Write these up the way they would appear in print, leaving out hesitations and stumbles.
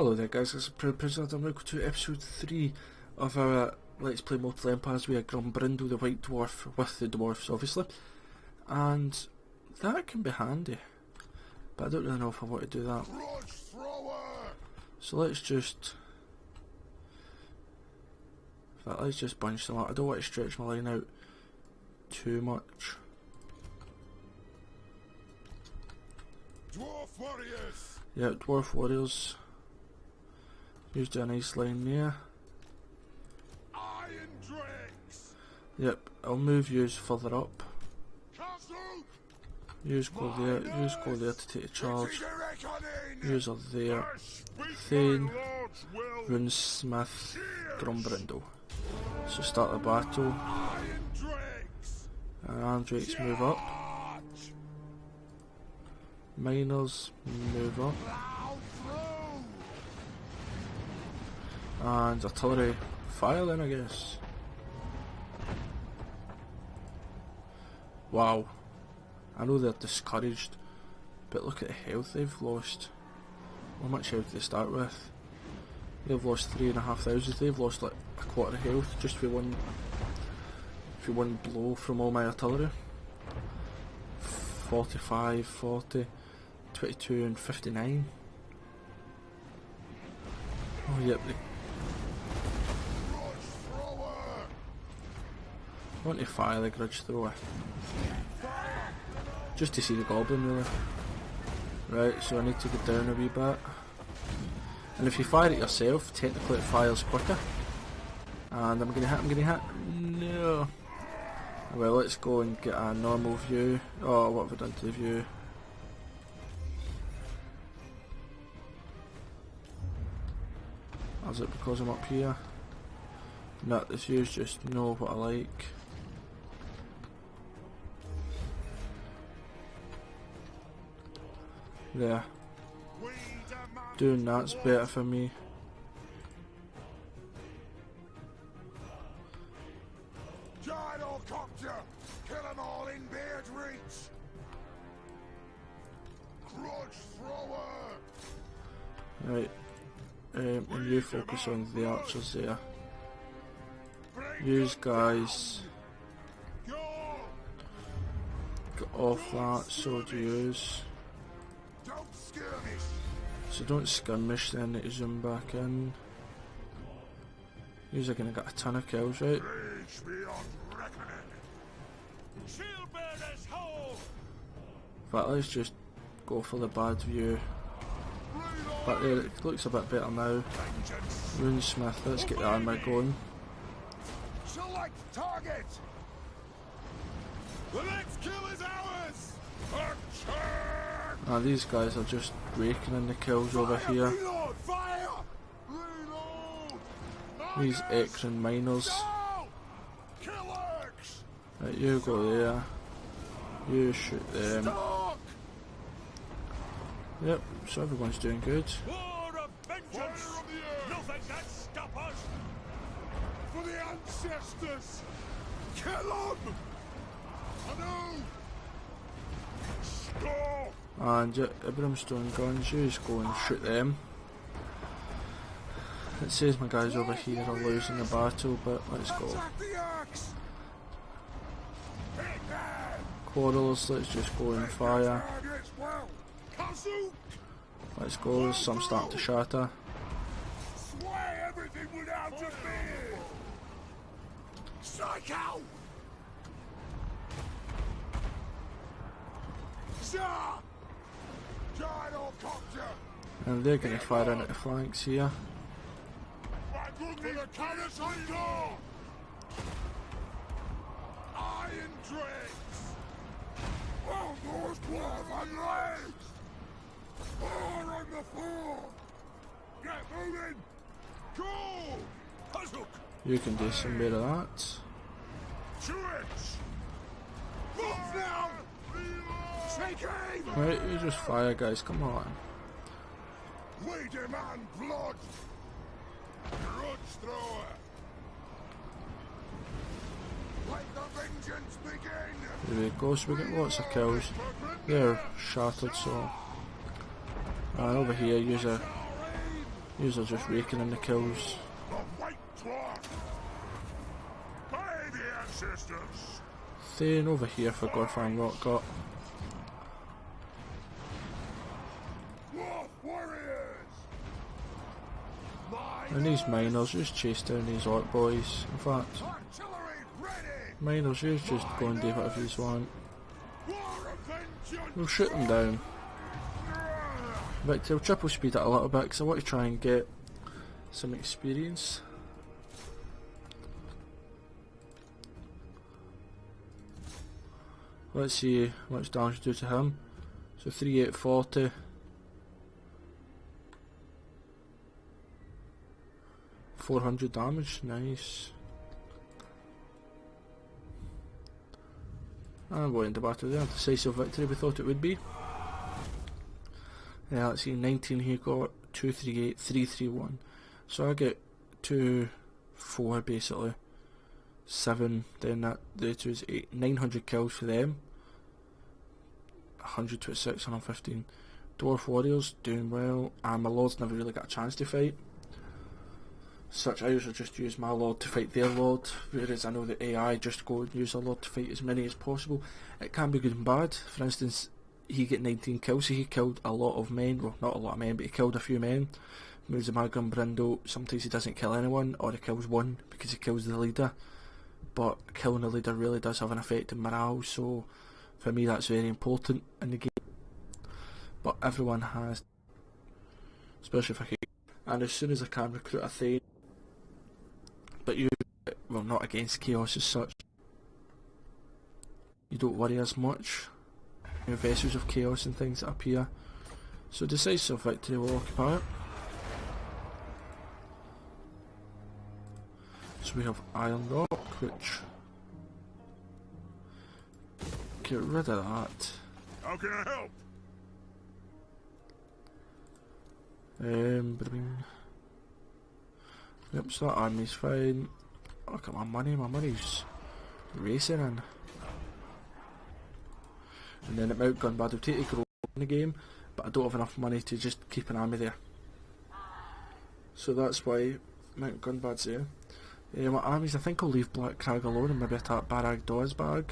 Hello there guys, this is ProudPidgezard and welcome to episode 3 of our Let's Play Multiple Empires with Grombrindal, the White Dwarf, with the dwarfs obviously. And that can be handy, but I don't really know if I want to do that. So let's just... in fact, let's just bunch them up. I don't want to stretch my line out too much. Dwarf warriors! Yeah, dwarf warriors. Here's a nice line there. Iron drakes! Yep, I'll move yous further up. Castle! Yous go there, yous go there to take a charge. Yous are there. Thane, Thane, Runesmith, Grombrindal. So start the battle. Iron drakes! And drakes move up. Miners move up. And artillery fire then, I guess. Wow. I know they're discouraged, but look at the health they've lost. How much health did they start with? They've lost 3,500. They've lost like a quarter of health just for one blow from all my artillery. 45, 40, 22 and 59. Oh yep. I want to fire the grudge thrower. Just to see the goblin really. Right, so I need to go down a wee bit. And if you fire it yourself, technically it fires quicker. And I'm gonna hit. No. Well, let's go and get a normal view. Oh, what have I done to the view? Is it because I'm up here? No, this view's just know what I like. There. Doing that's better for me. Gyrocopter! Kill them all in beard reach! Grudge thrower! Right. And you focus on the archers there. Use guys. Get off that, so do use. Don't skirmish! So don't skirmish, then need to zoom back in. You're gonna get a ton of kills, right? Rage beyond reckoning! Shield bearers hold! But let's just go for the bad view. But there, it looks a bit better now. Runesmith, let's get the armor going. Select target! The next kill is ours! Attack! These guys are just raking in the kills over here. Reload! Fire! Reload! These Ekran miners. Killers! Right, you go there. You shoot them. Stop! Yep, so everyone's doing good. War of vengeance! Fire of the earth! Nothing can stop us! For the ancestors! Kill them! Anew! Stop! And yeah, the brimstone guns, you just go and shoot them. It says my guys over here are losing the battle, but let's go. Attack the axe! Hit them! Quarrels, let's just go and fire. Targets well! Kazook! Let's go, there's some starting to shatter. Sway everything without a beard! Strike out! Shah! Gyrocopter! And they're going to fire in at the flanks here. For the cannons on door! Iron drakes! Well, those dwarf unlaid! Four on the floor! Get moving! Go! Kazook! You can do some bit of that. Switch! Move now! Take aim! Right, you just fire guys, come on. We demand blood! Grudge thrower! Let the vengeance begin! There we go, so we get lots of kills. They're shattered, so... And over here, use Yous are just raking in the kills. The white cloth. By the ancestors. Staying over here for Gorfang Rock got. Wolf warriors. And these miners just chase down these orc boys. In fact, Artillery ready. miners, you just go and do whatever you want. War of vengeance. We'll shoot them down. But I'll triple speed it a little bit because I want to try and get some experience. Let's see how much damage to do to him. So 3840. 400 damage, nice. And we're into battle there. Decisive victory we thought it would be. Yeah, let's see, 19 he got, 238, 331. So I get 2, 4 basically. 7, then that the 2 is 8, 900 kills for them. 126, 115. Dwarf Warriors doing well, and my lords never really got a chance to fight. Such I usually just use my lord to fight their lord, whereas I know that AI just go and use a lord to fight as many as possible. It can be good and bad. For instance, he get 19 kills, so he killed a lot of men, well not a lot of men, but he killed a few men. Whereas in my Grombrindal, sometimes he doesn't kill anyone, or he kills one because he kills the leader. But killing the leader really does have an effect on morale, so for me that's very important in the game. But everyone has, especially if I can, and as soon as I can recruit a Thane, but you, well not against chaos as such, you don't worry as much. You know, vessels of chaos and things that appear. So decisive victory will occupy it. So we have Iron Rock, which get rid of that. How can I help? Yep, so that army's fine. Look at my money's racing in. And then at Mount Gunbad, I'll take a grow in the game, but I don't have enough money to just keep an army there. So that's why Mount Gunbad's there. My armies, I think I'll leave Black Crag alone and maybe attack Barag Dozbag.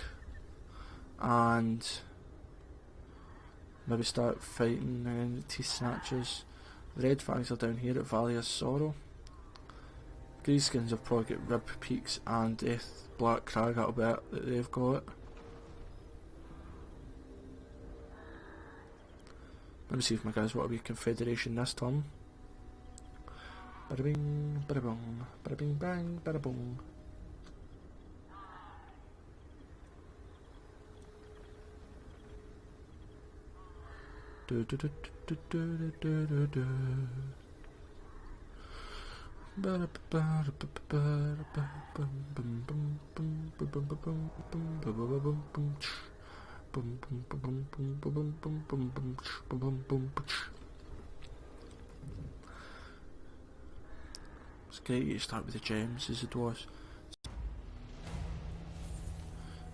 And maybe start fighting Teeth Snatchers. The Red Fangs are down here at Valley of Sorrow. Greaskins have probably got Rib Peaks and Death Black Crag, that'll be it that they've got. Let me see if my guys want to be Confederation this time. Bada bing, bada boom, bada bing bang, bada boom. Do do do do do do do do do. Bada bada bada bada bum bum bum bum bum bum bum bum bum bum bum bum. Boom boom boom boom boom boom boom boom boom boom boom boom. It's great you start with the gems as it was.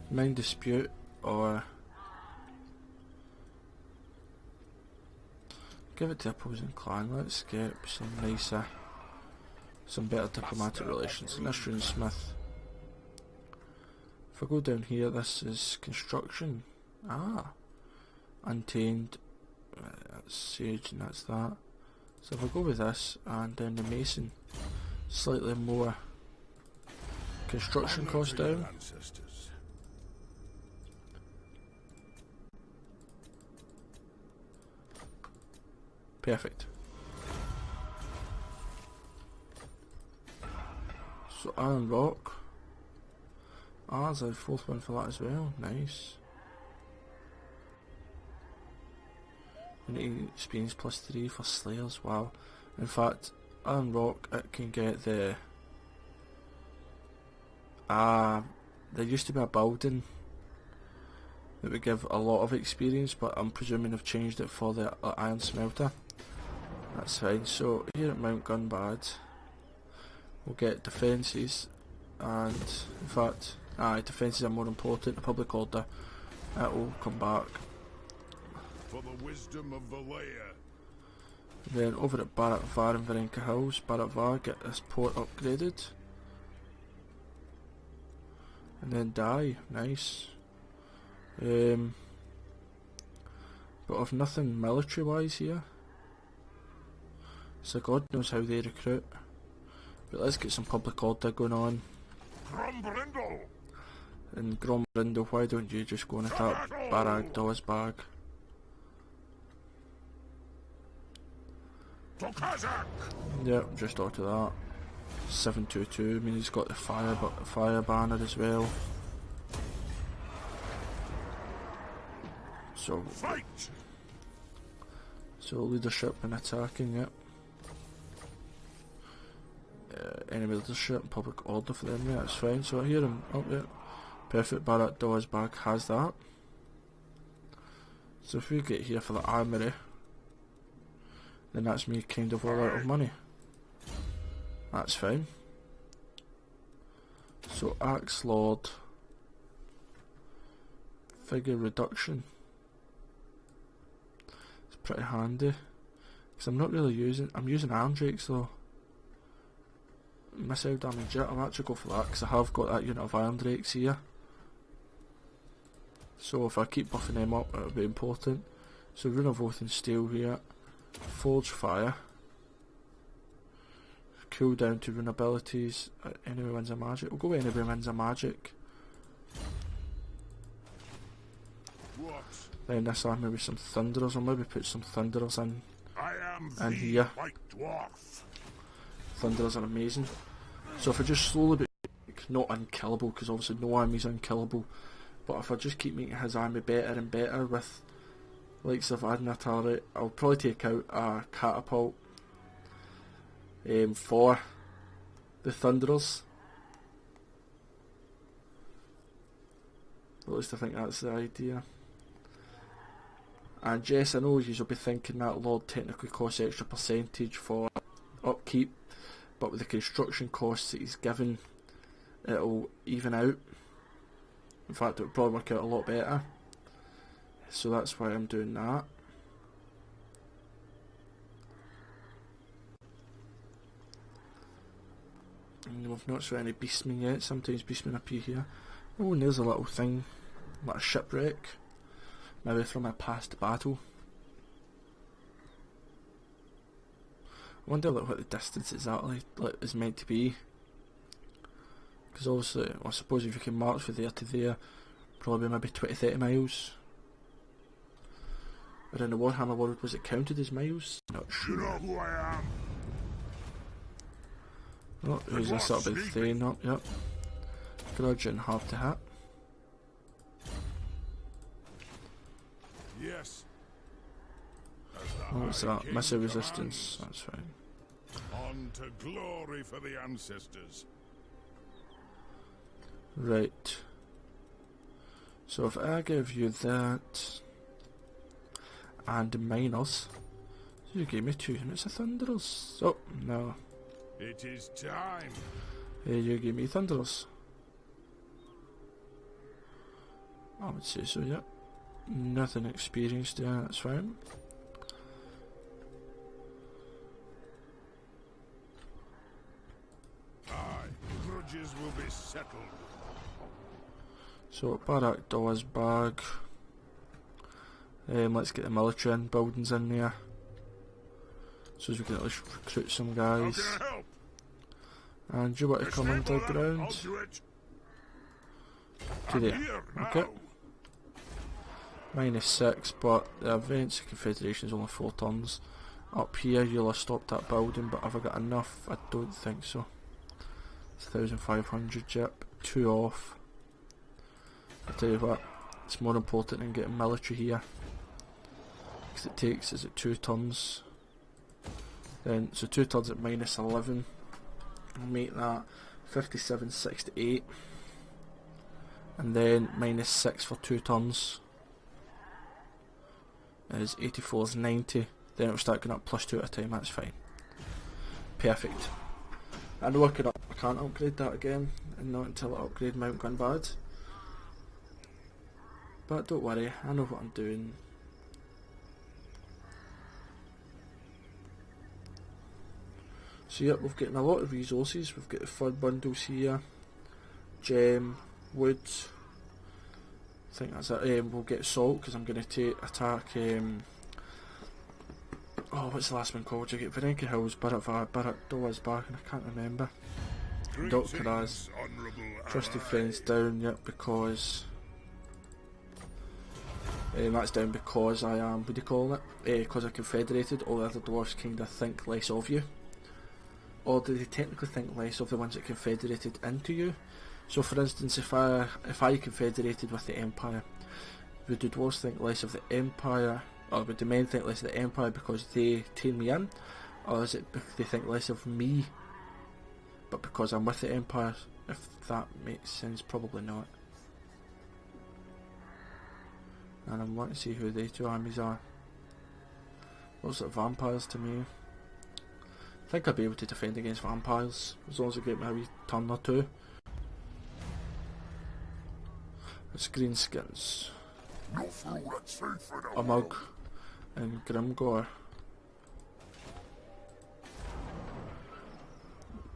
Mind dispute or give it to opposing clan. Let's get some nicer, some better diplomatic relations. Nishran Smith. If I go down here, this is construction. Untamed, that's Sage and that's that. So if I go with this and down the Mason, slightly more construction cost down. Perfect. So Iron Rock. There's a fourth one for that as well, nice. Unity experience +3 for Slayers, wow. In fact, Iron Rock, it can get the... there used to be a building that would give a lot of experience, but I'm presuming they've changed it for the Iron Smelter. That's fine. So here at Mount Gunbad, we'll get defences, and in fact, defences are more important. The public order, it will come back. For the wisdom of Valea. Then over at Barak Var and Varenka Hills, Barak Var, get this port upgraded. And then die, nice. But I've nothing military wise here. So God knows how they recruit. But let's get some public order going on. Grombrindal! And Grombrindal, why don't you just go and attack Barag Dozbag? To Kazakh! Yep, just out of that. 722, I mean he's got the fire banner as well. So Fight! So leadership and attacking, yep. Enemy leadership and public order for them, yeah, that's fine. So I hear him, oh yeah. Perfect, Barak Dozbag has that. So if we get here for the armory, then that's me kind of all out of money. That's fine. So Axe Lord, figure reduction. It's pretty handy. Because I'm not really I'm using arm drakes though. Missile damage, yeah, I'll actually go for that because I have got that unit of iron drakes here. So if I keep buffing them up, it'll be important. So Rune of Oath and Steel here. Forge Fire. Cool down to rune abilities. Enemy wins a magic. We'll go with enemy wins a magic. What? Then this army with some Thunderers. I'll maybe put some Thunderers in here. White dwarf. Thunderers are amazing. So if I just slowly but not unkillable, because obviously no army's unkillable, but if I just keep making his army better and better with likes of adding artillery, I'll probably take out a catapult for the Thunderers. At least I think that's the idea. And yes, I know you'll be thinking that Lord technically costs extra percentage for upkeep, but with the construction costs that he's given, it'll even out. In fact, it'll probably work out a lot better. So that's why I'm doing that. And we've not seen any beastmen yet. Sometimes beastmen appear here. Oh, and there's a little thing, like a shipwreck. Maybe from a past battle. I wonder what the distance exactly is meant to be. Because obviously, I suppose if you can march from there to there, probably maybe 20-30 miles. But in the Warhammer world, was it counted as miles? Not sure. You know who I am? Oh, who's this up with Thane up? Yep. Grudge and hard to hit. Yes. What's that? Missile resistance. That's fine. On to glory for the ancestors. Right. So if I give you that and minus, so you gave me 2 units of Thunderers. Oh no. It is time. Hey, you gave me Thunderers. I would say so, yep. Nothing experienced there, that's fine. Aye, grudges will be settled. So Barak Dozbag. Let's get the military buildings in there, so as we can at least recruit some guys. How can I help? And do you want to come underground? I'll do it. To there. Here Okay. now. -6, but the Events Confederation is only 4 tons. Up here you'll have stopped that building, but have I got enough? I don't think so. It's 1,500, yep. 2 off. I tell you what, it's more important than getting military here, because it takes, is it 2 tons? Then, so 2 tons at -11 will make that 5768, and then -6 for 2 tons is 8490. Then it'll start going up +2 at a time. That's fine. Perfect. I know I can't upgrade that again, and not until I upgrade Mount Gunbad. But don't worry, I know what I'm doing. So yep, we've got a lot of resources. We've got the fur bundles here, gem, wood. I think that's it. We'll get salt because I'm going to attack. Oh, what's the last one called? You get Varenka Hills, Barrat Doa's back, and I can't remember. Dr. Raz, Trusted Friends down, yep, because that's down because I am, what do you call it? Because I confederated, all the other dwarfs kind of think less of you. Or do they technically think less of the ones that confederated into you? So for instance, if I confederated with the Empire, would the dwarves think less of the Empire, or would the men think less of the Empire because they take me in? Or is it they think less of me, but because I'm with the Empire? If that makes sense, probably not. And I'm wanting to see who the two armies are. Looks like vampires to me. I think I'll be able to defend against vampires, as long as I get my wee turn or two. It's greenskins. A mug and Grimgore.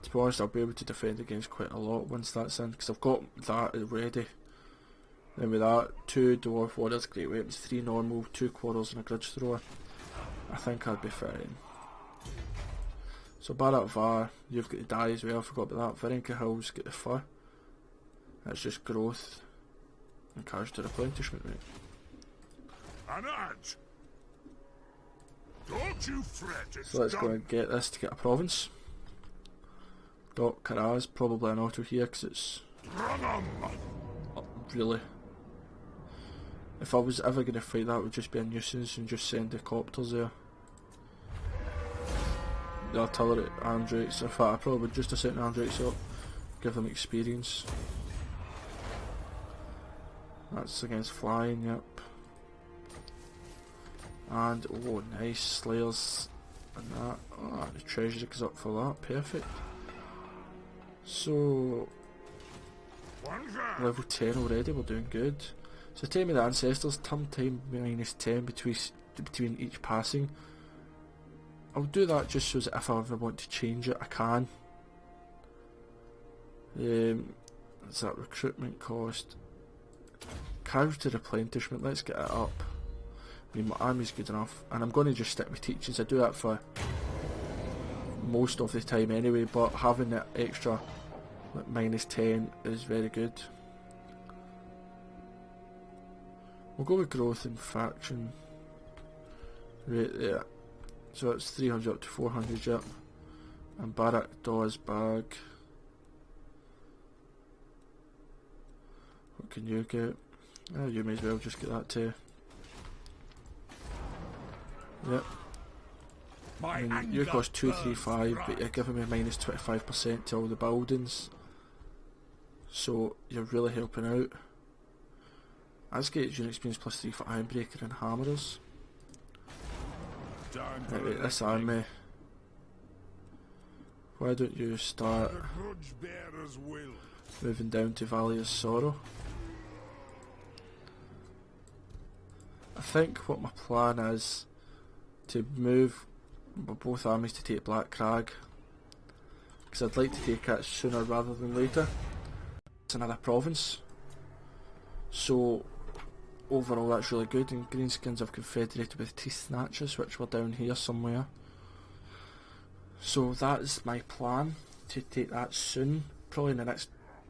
To be honest, I'll be able to defend against quite a lot once that's in, because I've got that ready. Then with that, 2 dwarf warriors, great weapons, 3 normal, 2 quarrels and a grudge thrower. I think I'd be fine. So Barrat Var, you've got the die as well, I forgot about that. Varenka Hill's got the fur. That's just growth and character replenishment rate. An edge. Don't you fret, So let's go and get this to get a province. Dot Karaz, probably an auto here because it's really. If I was ever going to fight, that would just be a nuisance and just send the copters there. The artillery arms rates, in fact I probably would just have sent the arms rates up, give them experience. That's against flying, yep. And oh nice, slayers and that. Oh, the treasure goes up for that, perfect. So level 10 already, we're doing good. So Tame of the Ancestors, turn time -10 between each passing. I'll do that just so that if I ever want to change it, I can. That's that recruitment cost. Casualty replenishment, let's get it up. I mean, my army's good enough, and I'm going to just stick with teachings. I do that for most of the time anyway, but having that extra like, -10 is very good. We'll go with growth and faction right there. So it's 300 up to 400, yep. And Barrat Dawes bag. What can you get? Oh, you may as well just get that too. Yep. I mean, you cost 235, but you're giving me -25% to all the buildings. So you're really helping out. Let's get your experience +3 for Ironbreaker and Hammerers. Right, this army. Why don't you start moving down to Valley of Sorrow? I think what my plan is to move both armies to take Black Crag, because I'd like to take it sooner rather than later. It's another province, so overall that's really good. And Greenskins have confederated with Teeth Snatchers, which were down here somewhere. So that is my plan, to take that soon, probably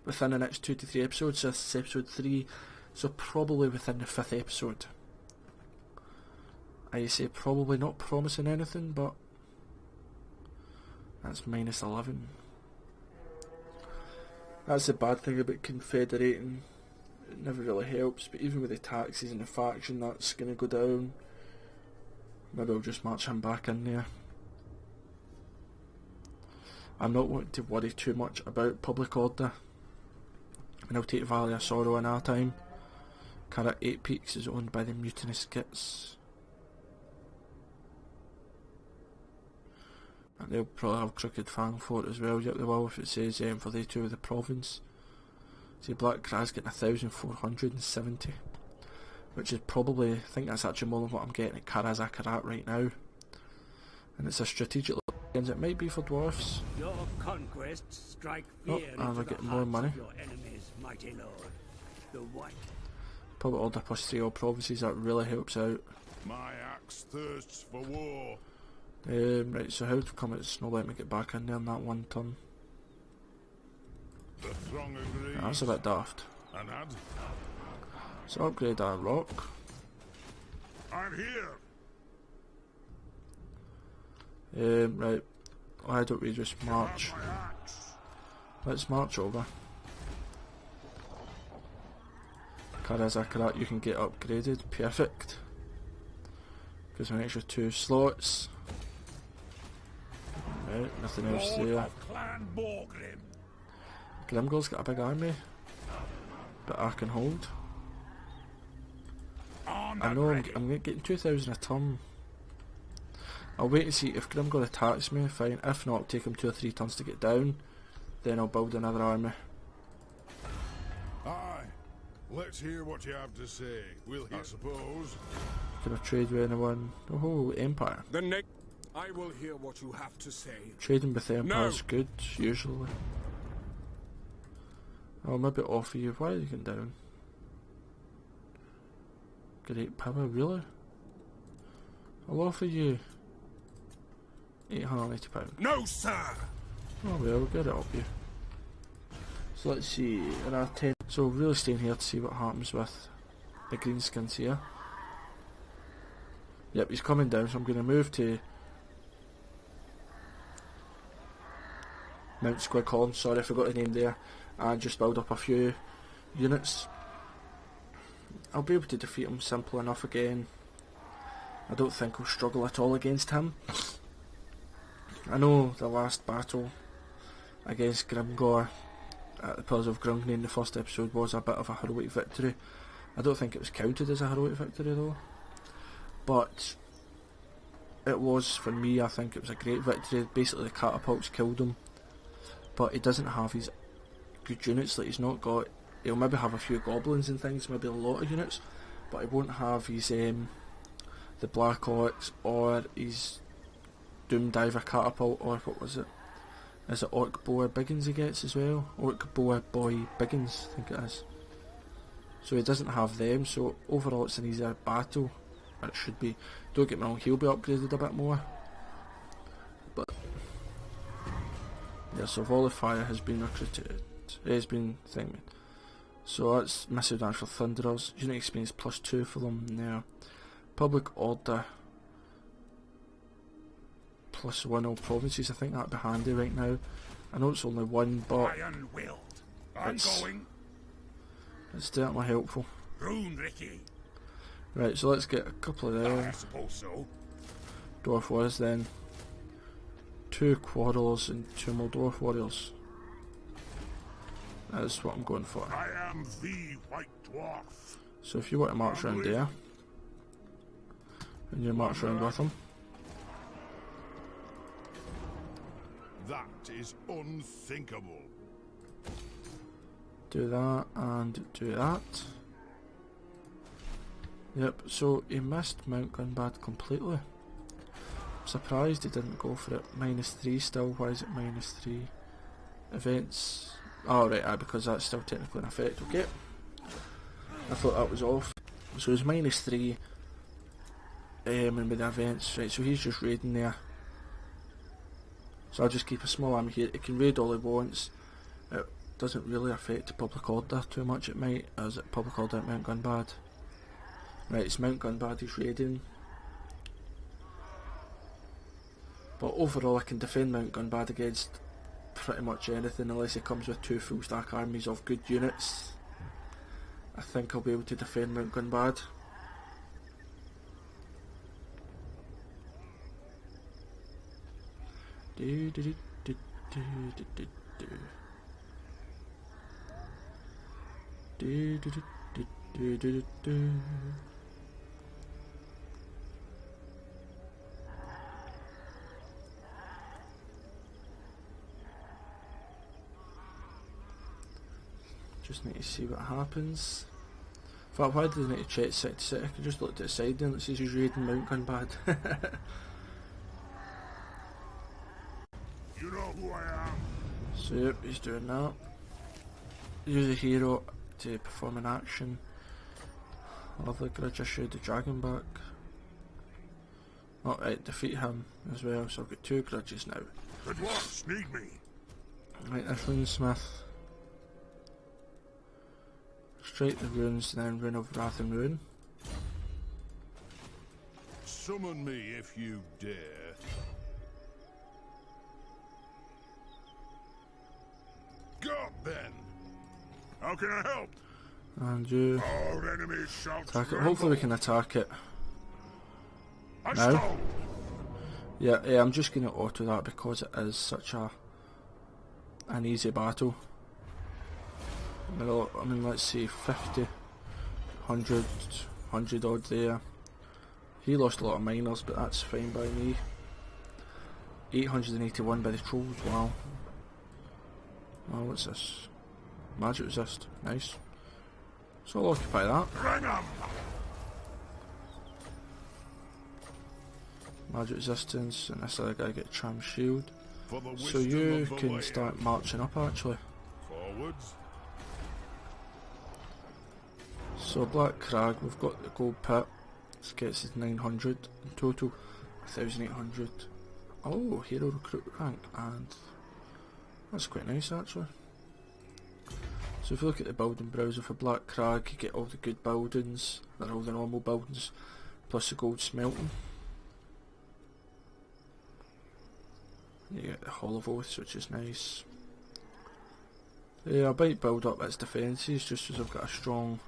within the next 2 to 3 episodes. So this is episode 3, so probably within the 5th episode. I say probably, not promising anything, but that's -11. That's the bad thing about confederating. It never really helps, but even with the taxes and the faction, that's going to go down. Maybe I'll just march him back in there. I'm not wanting to worry too much about public order, and I'll take Valley of Sorrow in our time. Carrot 8 Peaks is owned by the Mutinous Skits. And they'll probably have Crooked Fang Fort as well. Yep, they will, if it says for the 2 of the province. See, Black Kraz getting 1,470, which is probably, I think that's actually more than what I'm getting at Karazakarat right now. And it's a strategic It might be for dwarfs. Your conquests strike Oh, fear and into I the get more hearts money. of your enemies, mighty lord. The white. Public order plus 3 all provinces, that really helps out. My axe thirsts for war. Right, so how to come at snow, let me get back in there in that one turn. The throng agrees. That's a bit daft. And add, So upgrade our rock. I'm here. Right, why don't we just march? My axe. Let's march over. Karazakarat, you can get upgraded, perfect. Gives me an extra 2 slots. Right, nothing else Lord there. of Clan Borgrim. Grimgor's got a big army, but I can hold. On I and know ready. I'm getting 2,000 a turn. I'll wait and see if Grimgor attacks me, fine. If not, take him 2 or 3 turns to get down. Then I'll build another army. Aye. Let's hear what you have to say. We'll hear, I suppose. Can I trade with anyone? Oh, Empire. The next, I will hear what you have to say. Trading with the Empire's No. good, usually. I'll maybe offer you. Why are you getting down? Great power, really? I'll offer you £880. No, sir. Oh well, we'll get it up you. So let's see, in our 10. So really staying here to see what happens with the greenskins here. Yep, he's coming down, so I'm going to move to Mount Squighorn, sorry I forgot the name there, and just build up a few units. I'll be able to defeat him simple enough again. I don't think I'll struggle at all against him. I know the last battle against Grimgor at the Pillars of Grungni in the first episode was a bit of a heroic victory. I don't think it was counted as a heroic victory though. But it was, for me, I think it was a great victory. Basically the catapults killed him. But he doesn't have his good units, like he's not got, he'll maybe have a few goblins and things, maybe a lot of units, but he won't have his the Black Ox or his Doom Diver catapult, or what was it? Is it Orc Boar Biggins he gets as well? Orc Boar Boy Biggins, I think it is. So he doesn't have them, so overall it's an easier battle. It should be. Don't get me wrong, he'll be upgraded a bit more. But yeah, so Volley of Fire has been recruited. It has been thinged. So that's massive damage for Thunderers. Unit experience +2 for them now. Public Order +1 all provinces. I think that'd be handy right now. I know it's only 1, but Iron-willed. I'm going. it's certainly helpful. Rune Ricky. Right, so let's get a couple of I them. suppose so. Dwarf Warriors then. 2 Quarrelers and 2 more Dwarf Warriors. That's what I'm going for. I am the White Dwarf. So if you want to march around there, and you march around with them. That is unthinkable. Do that and do that. Yep, so he missed Mount Gunbad completely. I'm surprised he didn't go for it. -3 still, why is it -3? Events. Oh right, because that's still technically in effect, okay. I thought that was off. So it's -3 and with the events, right, so he's just raiding there. So I'll just keep a small army here. It can raid all he wants. It doesn't really affect the public order too much, it might, as it public order at Mount Gunbad. Right, it's Mount Gunbad he's raiding. But overall I can defend Mount Gunbad against pretty much anything unless he comes with 2 full stack armies of good units. I think I'll be able to defend Mount Gunbad. Do do do do do do do do. Do do do do do do do. Just need to see what happens. In fact, why do they need to check city to city? I can just look to the side then, it says he's raiding Mount Gunbad. You know who I am. So yep, he's doing that. Use a hero to perform an action. Lovely grudge, I showed the dragon back. Alright, defeat him as well, so I've got 2 grudges now. The dwarfs need me. Right, this runesmith. Strike the runes, then Rune of Wrath and Ruin. Summon me if you dare. Go then. How can I help? And you Our enemies shall attack it. tremble. Hopefully we can attack it I now. stole. Yeah, I'm just going to auto that because it is such an easy battle. I mean, let's say 50, 100, 100 odd there. He lost a lot of miners, but that's fine by me. 881 by the trolls, wow. Oh, what's this? Magic resist, nice. So I'll occupy that. Bring 'em. Magic resistance, and this other guy get charm shield. For the So wisdom you of the can land. start marching up actually. Forwards. So Black Crag, we've got the gold pit. This gets us 900 in total, 1800. Oh, hero recruit rank, and that's quite nice actually. So if you look at the building browser for Black Crag, you get all the good buildings, they're all the normal buildings, plus the gold smelting. You get the Hall of Oaths, which is nice. Yeah, I might build up its defences just as I've got a strong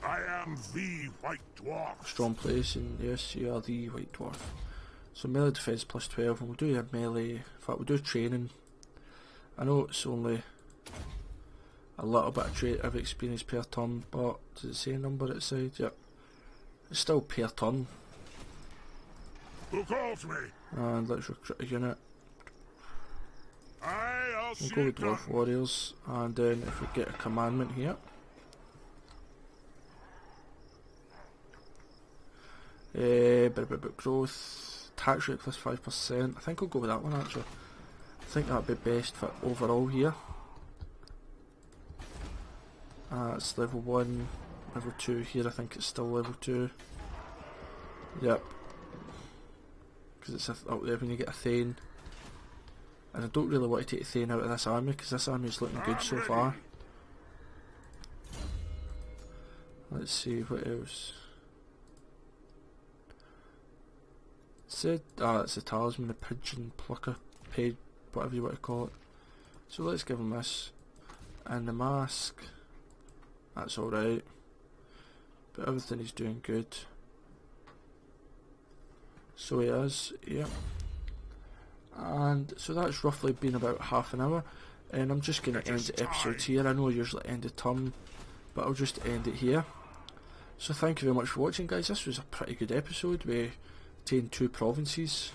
I am the White Dwarf. place, and yes, you are the White Dwarf. So melee defense plus 12, and we'll do a melee, in fact we'll do training. I know it's only a little bit of experience per turn, but does it say a number outside? Yep. It's still per turn. Who calls me? And let's recruit a unit. I'll We'll see go with it done. Dwarf Warriors, and then if we get a commandment here. Bit growth, tax rate plus 5%. I think I'll go with that one actually. I think that'd be best for overall here. It's level 1, level 2 here, I think it's still level 2. Yep. Because it's up there when you get a Thane. And I don't really want to take a Thane out of this army because this army is looking good so far. Let's see what else. Said, it's the talisman, the pigeon plucker, page, whatever you want to call it. So let's give him this. And the mask, that's alright. But everything he's doing good. So he is, yeah. And so that's roughly been about half an hour. And I'm just going to end the episode here. I know I usually end the turn, but I'll just end it here. So thank you very much for watching, guys. This was a pretty good episode. We obtained 2 provinces.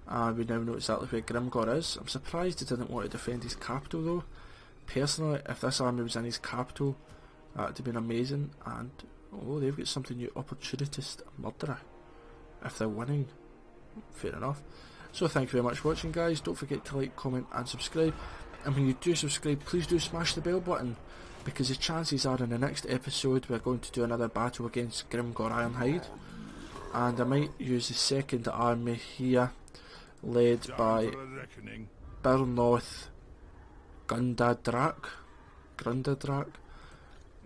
And we now know exactly where Grimgor is. I'm surprised he didn't want to defend his capital though. Personally, if this army was in his capital, that would have been amazing. And oh, they've got something new, opportunist murderer. If they're winning, fair enough. So thank you very much for watching, guys. Don't forget to like, comment and subscribe. And when you do subscribe, please do smash the bell button, because the chances are in the next episode we're going to do another battle against Grimgor Ironhide. And I might use the second army here, led by Birnoth Grundadrak,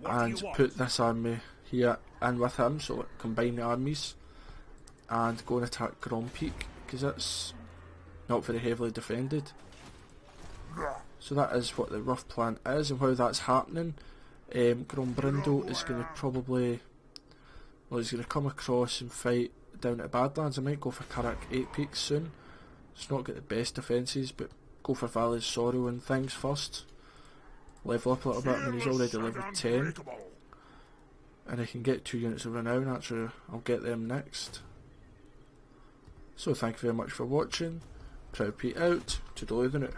and put this army here in with him, so like, combine the armies and go and attack Grompeak, because it's not very heavily defended. So that is what the rough plan is, and how that's happening. Grombrindal is going to probably, well, he's going to come across and fight down at Badlands. I might go for Karak 8 Peaks soon. It's not got the best defences, but go for Valley's Sorrow and things first. Level up a little bit. I mean, he's already level 10, and I can get 2 units of renown. Actually, I'll get them next. So thank you very much for watching. ProudPidgezard out. Toodaloo the new.